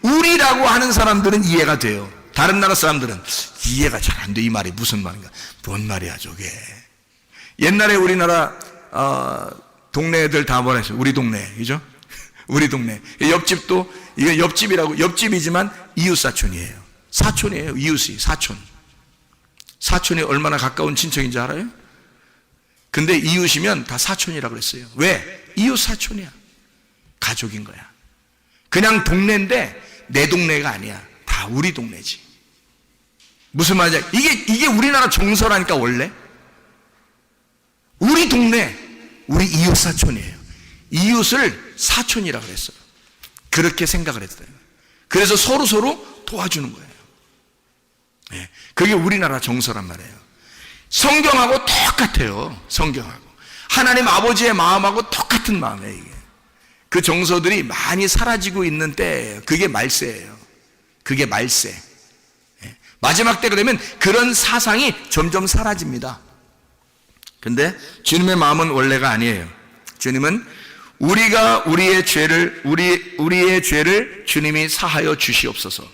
우리라고 하는 사람들은 이해가 돼요. 다른 나라 사람들은 이해가 잘 안 돼. 이 말이 무슨 말인가? 뭔 말이야 저게? 옛날에 우리나라 동네 애들 다 뭐라 했어요? 우리 동네, 그죠? 우리 동네. 옆집도 이게 옆집이라고, 옆집이지만 이웃 사촌이에요. 사촌이에요. 이웃이 사촌. 사촌이 얼마나 가까운 친척인지 알아요? 근데 이웃이면 다 사촌이라고 그랬어요. 왜? 이웃 사촌이야. 가족인 거야. 그냥 동네인데 내 동네가 아니야. 다 우리 동네지. 무슨 말이야? 이게 우리나라 정서라니까. 원래 우리 동네, 우리 이웃 사촌이에요. 이웃을 사촌이라고 그랬어요. 그렇게 생각을 했어요. 그래서 서로 도와주는 거예요. 네, 그게 우리나라 정서란 말이에요. 성경하고 똑같아요. 성경하고 하나님 아버지의 마음하고 똑같은 마음이에요. 이게 그 정서들이 많이 사라지고 있는 때예요. 그게 말세예요. 그게 말세. 네, 마지막 때 그러면 그런 사상이 점점 사라집니다. 근데 주님의 마음은 원래가 아니에요. 주님은 우리가 우리의 죄를 주님이 사하여 주시옵소서.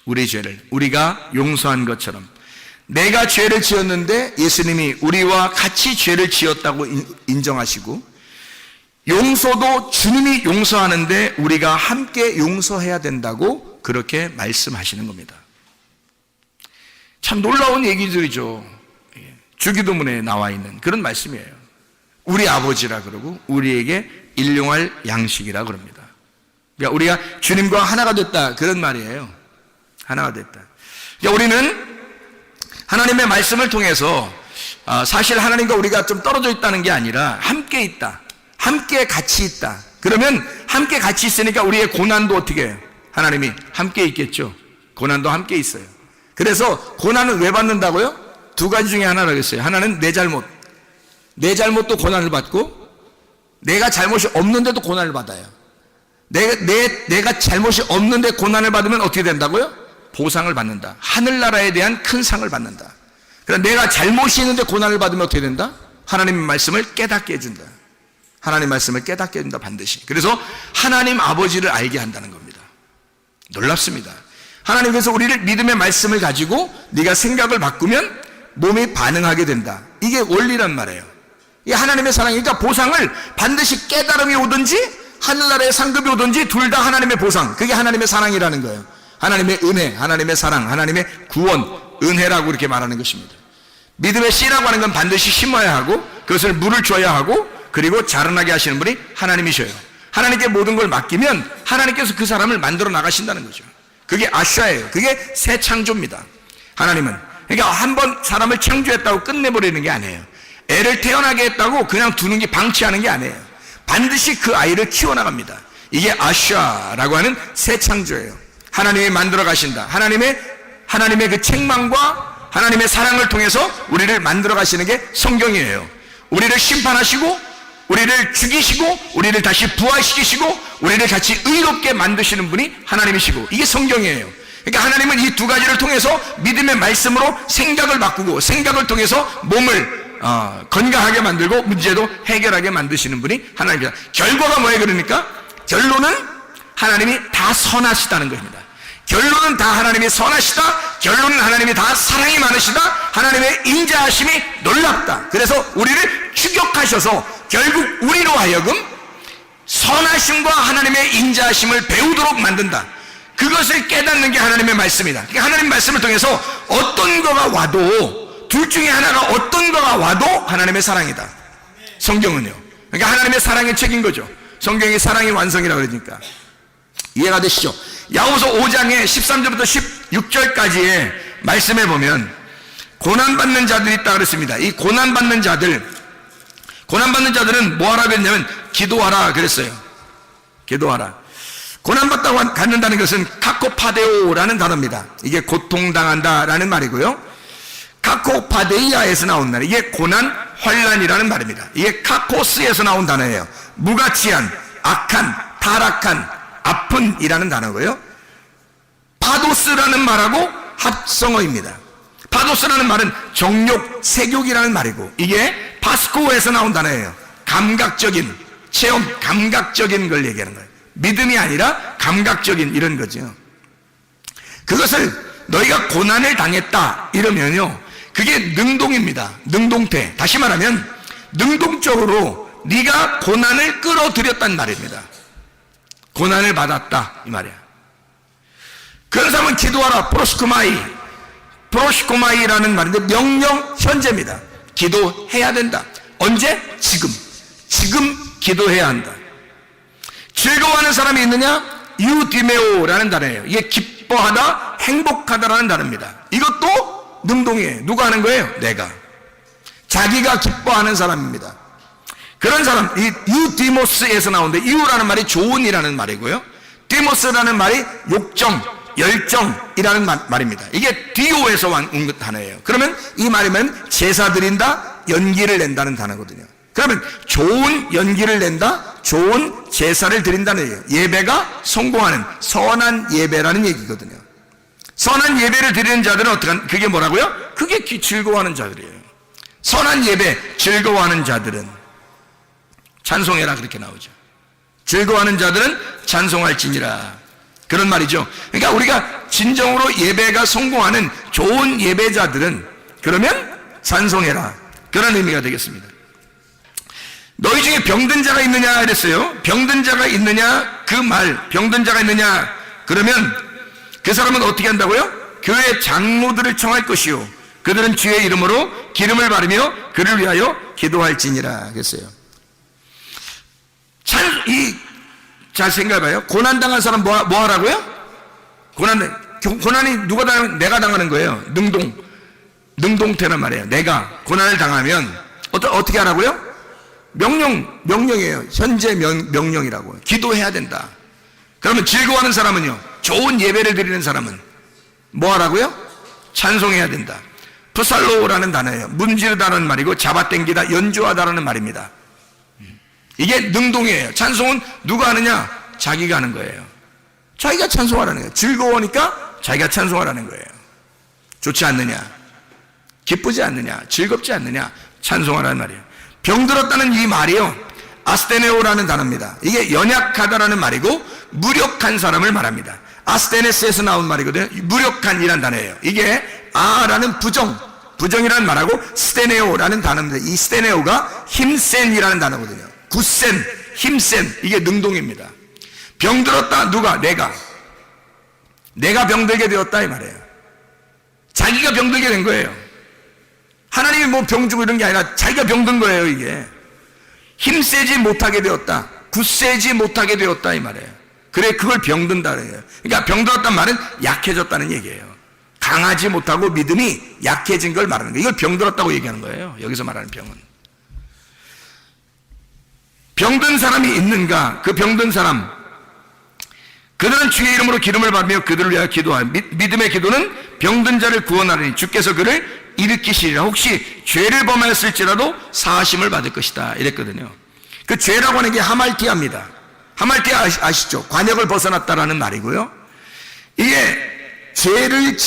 우리 죄를 우리가 용서한 것처럼, 내가 죄를 지었는데 예수님이 우리와 같이 죄를 지었다고 인정하시고, 용서도 주님이 용서하는데 우리가 함께 용서해야 된다고 그렇게 말씀하시는 겁니다. 참 놀라운 얘기들이죠. 주기도문에 나와 있는 그런 말씀이에요. 우리 아버지라 그러고 우리에게 일용할 양식이라 그럽니다. 그러니까 우리가 주님과 하나가 됐다, 그런 말이에요. 하나가 됐다. 그러니까 우리는 하나님의 말씀을 통해서 사실 하나님과 우리가 좀 떨어져 있다는 게 아니라 함께 있다, 함께 같이 있다. 그러면 함께 같이 있으니까 우리의 고난도 어떻게 해요? 하나님이 함께 있겠죠. 고난도 함께 있어요. 그래서 고난은 왜 받는다고요? 두 가지 중에 하나라고 했어요. 하나는 내 잘못도 고난을 받고, 내가 잘못이 없는데도 고난을 받아요. 내가 잘못이 없는데 고난을 받으면 어떻게 된다고요? 보상을 받는다. 하늘나라에 대한 큰 상을 받는다. 그러니까 내가 잘못이 있는데 고난을 받으면 어떻게 된다? 하나님의 말씀을 깨닫게 해준다. 하나님 말씀을 깨닫게 해준다, 반드시. 그래서 하나님 아버지를 알게 한다는 겁니다. 놀랍습니다. 하나님께서 우리를 믿음의 말씀을 가지고 네가 생각을 바꾸면 몸이 반응하게 된다. 이게 원리란 말이에요. 이 하나님의 사랑이니까 보상을 반드시 깨달음이 오든지 하늘나라의 상급이 오든지 둘 다 하나님의 보상, 그게 하나님의 사랑이라는 거예요. 하나님의 은혜, 하나님의 사랑, 하나님의 구원, 은혜라고 이렇게 말하는 것입니다. 믿음의 씨라고 하는 건 반드시 심어야 하고 그것을 물을 줘야 하고 그리고 자라나게 하시는 분이 하나님이셔요. 하나님께 모든 걸 맡기면 하나님께서 그 사람을 만들어 나가신다는 거죠. 그게 아샤예요. 그게 새 창조입니다. 하나님은 그러니까 한번 사람을 창조했다고 끝내버리는 게 아니에요. 애를 태어나게 했다고 그냥 두는 게, 방치하는 게 아니에요. 반드시 그 아이를 키워나갑니다. 이게 아샤라고 하는 새 창조예요. 하나님이 만들어 가신다. 하나님의 그 책망과 하나님의 사랑을 통해서 우리를 만들어 가시는 게 성경이에요. 우리를 심판하시고 우리를 죽이시고 우리를 다시 부활시키시고 우리를 같이 의롭게 만드시는 분이 하나님이시고, 이게 성경이에요. 그러니까 하나님은 이 두 가지를 통해서 믿음의 말씀으로 생각을 바꾸고, 생각을 통해서 몸을 건강하게 만들고 문제도 해결하게 만드시는 분이 하나님입니다. 결과가 뭐예요? 그러니까 결론은 하나님이 다 선하시다는 것입니다. 결론은 다 하나님이 선하시다. 결론은 하나님이 다 사랑이 많으시다. 하나님의 인자하심이 놀랍다. 그래서 우리를 추격하셔서 결국 우리로 하여금 선하심과 하나님의 인자하심을 배우도록 만든다. 그것을 깨닫는 게 하나님의 말씀이다. 그러니까 하나님 말씀을 통해서 어떤 거가 와도, 둘 중에 하나가 어떤 거가 와도 하나님의 사랑이다. 성경은요. 그러니까 하나님의 사랑의 책인 거죠. 성경이 사랑의 완성이라고 그러니까. 이해가 되시죠? 야고보서 5장에 13절부터 16절까지의 말씀에 보면 고난받는 자들이 있다 그랬습니다. 이 고난받는 고난받는 자들은 뭐 하라 그랬냐면 기도하라 그랬어요. 기도하라. 고난받다고 갖는다는 것은 카코파데오라는 단어입니다. 이게 고통당한다라는 말이고요. 카코파데이아에서 나온 단어, 이게 고난, 환난이라는 말입니다. 이게 카코스에서 나온 단어예요. 무가치한, 악한, 타락한, 아픈이라는 단어고요. 파도스라는 말하고 합성어입니다. 파도스라는 말은 정욕, 색욕이라는 말이고, 이게 파스코에서 나온 단어예요. 감각적인, 체험, 감각적인 걸 얘기하는 거예요. 믿음이 아니라 감각적인 이런 거죠. 그것을 너희가 고난을 당했다 이러면요, 그게 능동입니다. 능동태. 다시 말하면 능동적으로 네가 고난을 끌어들였단 말입니다. 고난을 받았다 이 말이야. 그런 사람은 기도하라. 프로시코마이라는 말인데 명령 현재입니다. 기도해야 된다. 언제? 지금 기도해야 한다. 즐거워하는 사람이 있느냐? 유디메오라는 단어예요. 이게 기뻐하다, 행복하다라는 단어입니다. 이것도 능동이에요. 누가 하는 거예요? 내가. 자기가 기뻐하는 사람입니다. 그런 사람, 이 유디모스에서 나오는데, 유라는 말이 좋은이라는 말이고요, 디모스라는 말이 욕정, 열정이라는 말입니다. 이게 디오에서 온 단어예요. 그러면 이 말이면 제사 드린다, 연기를 낸다는 단어거든요. 그러면 좋은 연기를 낸다, 좋은 제사를 드린다는 얘기예요. 예배가 성공하는 선한 예배라는 얘기거든요. 선한 예배를 드리는 자들은 어떻게, 그게 뭐라고요? 그게 즐거워하는 자들이에요. 선한 예배, 즐거워하는 자들은 찬송해라, 그렇게 나오죠. 즐거워하는 자들은 찬송할지니라, 그런 말이죠. 그러니까 우리가 진정으로 예배가 성공하는 좋은 예배자들은 그러면 찬송해라, 그런 의미가 되겠습니다. 너희 중에 병든 자가 있느냐 그랬어요. 병든 자가 있느냐, 그 말, 병든 자가 있느냐 그러면 그 사람은 어떻게 한다고요? 교회 장로들을 청할 것이요, 그들은 주의 이름으로 기름을 바르며 그를 위하여 기도할지니라 그랬어요. 잘 생각해봐요. 고난당한 사람 뭐 하라고요? 고난이 누가 당하면 내가 당하는 거예요. 능동태란 말이에요. 내가 고난을 당하면 어떻게 하라고요? 명령이에요. 현재 명령이라고. 기도해야 된다. 그러면 즐거워하는 사람은요, 좋은 예배를 드리는 사람은 뭐 하라고요? 찬송해야 된다. 프살로라는 단어예요. 문지르다는 말이고, 잡아당기다, 연주하다라는 말입니다. 이게 능동이에요. 찬송은 누가 하느냐? 자기가 하는 거예요. 자기가 찬송하라는 거예요. 즐거우니까 자기가 찬송하라는 거예요. 좋지 않느냐? 기쁘지 않느냐? 즐겁지 않느냐? 찬송하라는 말이에요. 병들었다는 이 말이요, 아스테네오라는 단어입니다. 이게 연약하다라는 말이고 무력한 사람을 말합니다. 아스테네스에서 나온 말이거든요. 무력한이라는 단어예요. 이게 아라는 부정이라는 말하고 스테네오라는 단어입니다. 이 스테네오가 힘센이라는 단어거든요. 굳센, 힘센, 이게 능동입니다. 병들었다, 누가? 내가 병들게 되었다 이 말이에요. 자기가 병들게 된 거예요. 하나님이 뭐 병 주고 이런 게 아니라 자기가 병든 거예요. 이게 힘세지 못하게 되었다, 굳세지 못하게 되었다 이 말이에요. 그래, 그걸 병든다 그래요. 그러니까 병들었단 말은 약해졌다는 얘기예요. 강하지 못하고 믿음이 약해진 걸 말하는 거예요. 이걸 병들었다고 얘기하는 거예요. 여기서 말하는 병은. 병든 사람이 있는가? 그 병든 사람, 그들은 주의 이름으로 기름을 바르며 그들을 위하여 기도하여 믿음의 기도는 병든 자를 구원하리니 주께서 그를 일으키시리라. 혹시 죄를 범하였을지라도 사하심을 받을 것이다 이랬거든요. 그 죄라고 하는 게 하말티아입니다. 하말티아 아시죠? 관역을 벗어났다라는 말이고요. 이게 죄를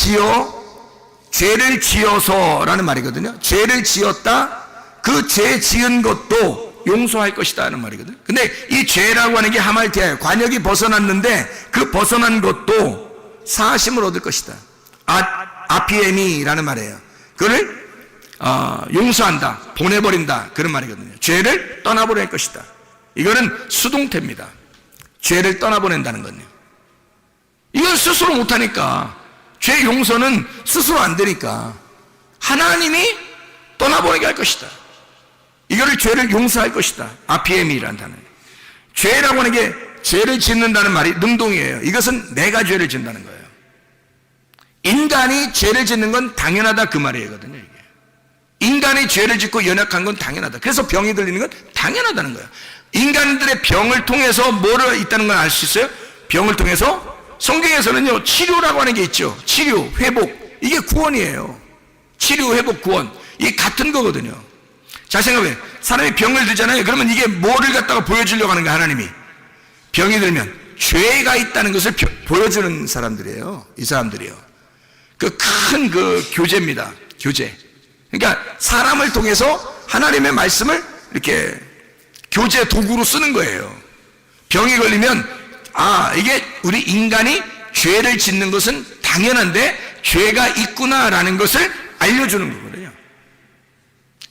지어서라는 말이거든요. 죄를 지었다, 그 죄 지은 것도 용서할 것이다 하는 말이거든요. 근데 이 죄라고 하는 게 하말티아예요. 관역이 벗어났는데 그 벗어난 것도 사하심을 얻을 것이다. 아피에미라는 말이에요. 그를 용서한다, 보내버린다, 그런 말이거든요. 죄를 떠나보낼 것이다. 이거는 수동태입니다. 죄를 떠나보낸다는 건요. 이건 스스로 못하니까, 죄 용서는 스스로 안 되니까 하나님이 떠나보내게 할 것이다. 이거를 죄를 용서할 것이다. 아피에미라는 단어예요. 죄라고 하는 게, 죄를 짓는다는 말이 능동이에요. 이것은 내가 죄를 짓는다는 거예요. 인간이 죄를 짓는 건 당연하다 그 말이거든요. 이게 인간이 죄를 짓고 연약한 건 당연하다. 그래서 병이 들리는 건 당연하다는 거야. 인간들의 병을 통해서 뭐를 있다는 걸 알 수 있어요? 병을 통해서 성경에서는요, 치료라고 하는 게 있죠. 치료, 회복. 이게 구원이에요. 치료, 회복, 구원. 이게 같은 거거든요. 자, 생각해. 사람이 병을 들잖아요. 그러면 이게 뭐를 갖다가 보여주려고 하는 거야, 하나님이. 병이 들면 죄가 있다는 것을 보여주는 사람들이에요. 이 사람들이요. 그 큰 교제입니다. 교제. 그러니까 사람을 통해서 하나님의 말씀을 이렇게 교제 도구로 쓰는 거예요. 병이 걸리면, 이게 우리 인간이 죄를 짓는 것은 당연한데 죄가 있구나라는 것을 알려주는 거거든요.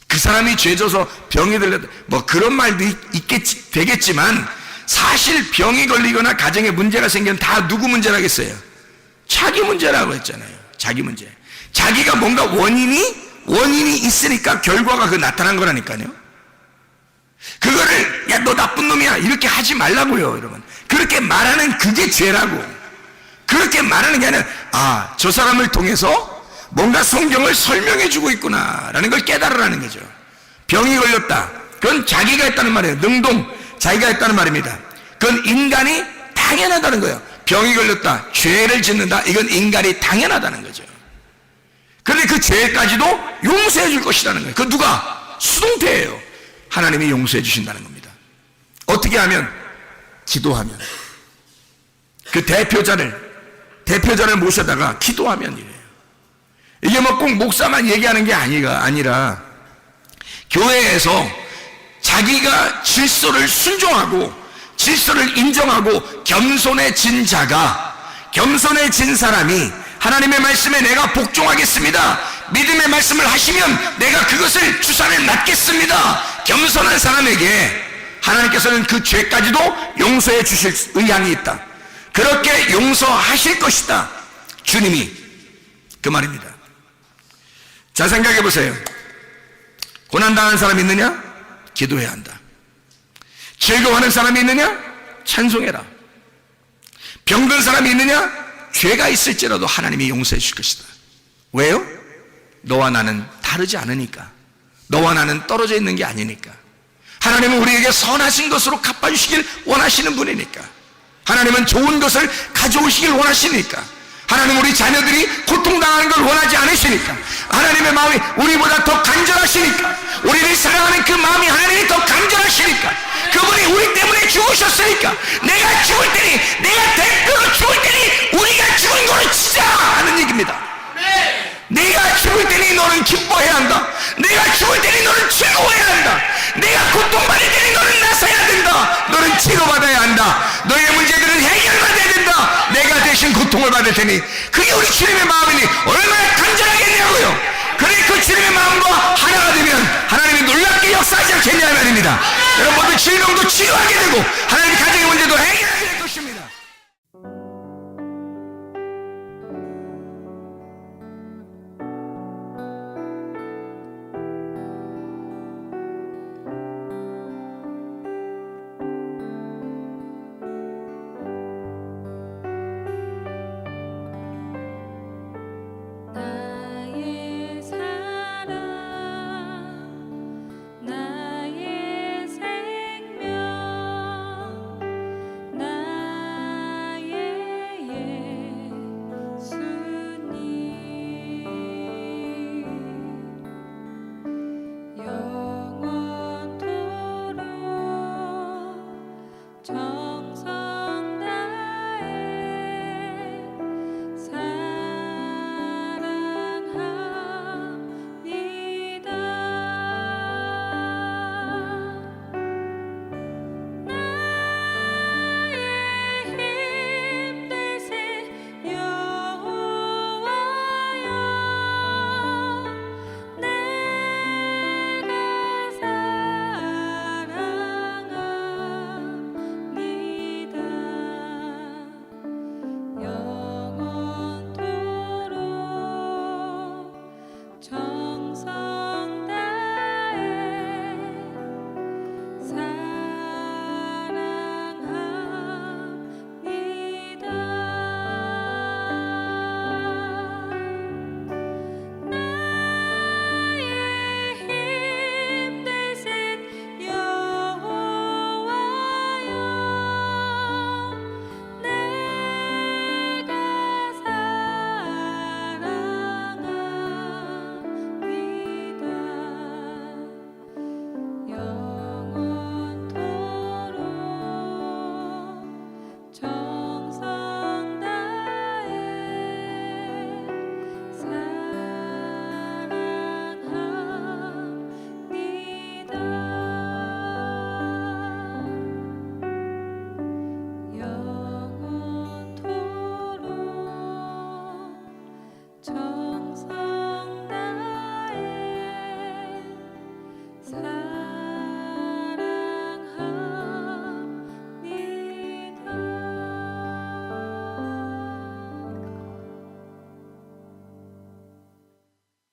그 사람이 죄져서 병이 들려도 뭐 그런 말도 되겠지만, 사실 병이 걸리거나 가정에 문제가 생기면 다 누구 문제라겠어요? 자기 문제라고 했잖아요. 자기 문제. 자기가 뭔가 원인이 있으니까 결과가 나타난 거라니까요. 그거를 야, 너 나쁜 놈이야 이렇게 하지 말라고요, 여러분. 그렇게 말하는 그게 죄라고. 그렇게 말하는 게 아니라 저 사람을 통해서 뭔가 성경을 설명해 주고 있구나라는 걸 깨달으라는 거죠. 병이 걸렸다. 그건 자기가 했다는 말이에요. 능동, 자기가 했다는 말입니다. 그건 인간이 당연하다는 거예요. 병이 걸렸다, 죄를 짓는다, 이건 인간이 당연하다는 거죠. 그런데 그 죄까지도 용서해 줄 것이라는 거예요. 그 누가? 수동태예요. 하나님이 용서해 주신다는 겁니다. 어떻게 하면? 기도하면. 그 대표자를 모셔다가 기도하면 이래요. 이게 뭐 꼭 목사만 얘기하는 게 아니라 교회에서 자기가 질서를 순종하고 질서를 인정하고 겸손해진 사람이 하나님의 말씀에 내가 복종하겠습니다, 믿음의 말씀을 하시면 내가 그것을 주산에 맡겠습니다, 겸손한 사람에게 하나님께서는 그 죄까지도 용서해 주실 의향이 있다. 그렇게 용서하실 것이다, 주님이. 그 말입니다. 자, 생각해 보세요. 고난당한 사람이 있느냐? 기도해야 한다. 즐거워하는 사람이 있느냐? 찬송해라. 병든 사람이 있느냐? 죄가 있을지라도 하나님이 용서해 주실 것이다. 왜요? 너와 나는 다르지 않으니까. 너와 나는 떨어져 있는 게 아니니까. 하나님은 우리에게 선하신 것으로 갚아주시길 원하시는 분이니까. 하나님은 좋은 것을 가져오시길 원하시니까. 하나님은 우리 자녀들이 고통당하는 걸 원하지 않으시니까. 하나님의 마음이 우리보다 더 간절하시니까. 우리를 사랑하는 그 마음이 하나님이 더 간절하시니까. 그분이 우리 때문에 죽으셨으니까. 내가 죽을 때니, 내가 대표로 죽을 때니 우리가 죽은 거를 치자 하는 얘기입니다. 내가 죽을 때니 너는 기뻐해야 한다. 내가 죽을 때니 너는 즐거워해야 한다. 내가 고통받을 때니 너는 나서야 된다. 너는 치료받아야 한다. 너의 문제들은 해결받아야 된다. 내가 대신 고통을 받을 테니. 그게 우리 주님의 마음이니 얼마나 간절하겠냐고요. 그래, 그 주님의 마음과 하나가 되면 하나님이 놀랍게 역사하지 않겠냐 말입니다. 여러분 모두 질병도 치료하게 되고 하나님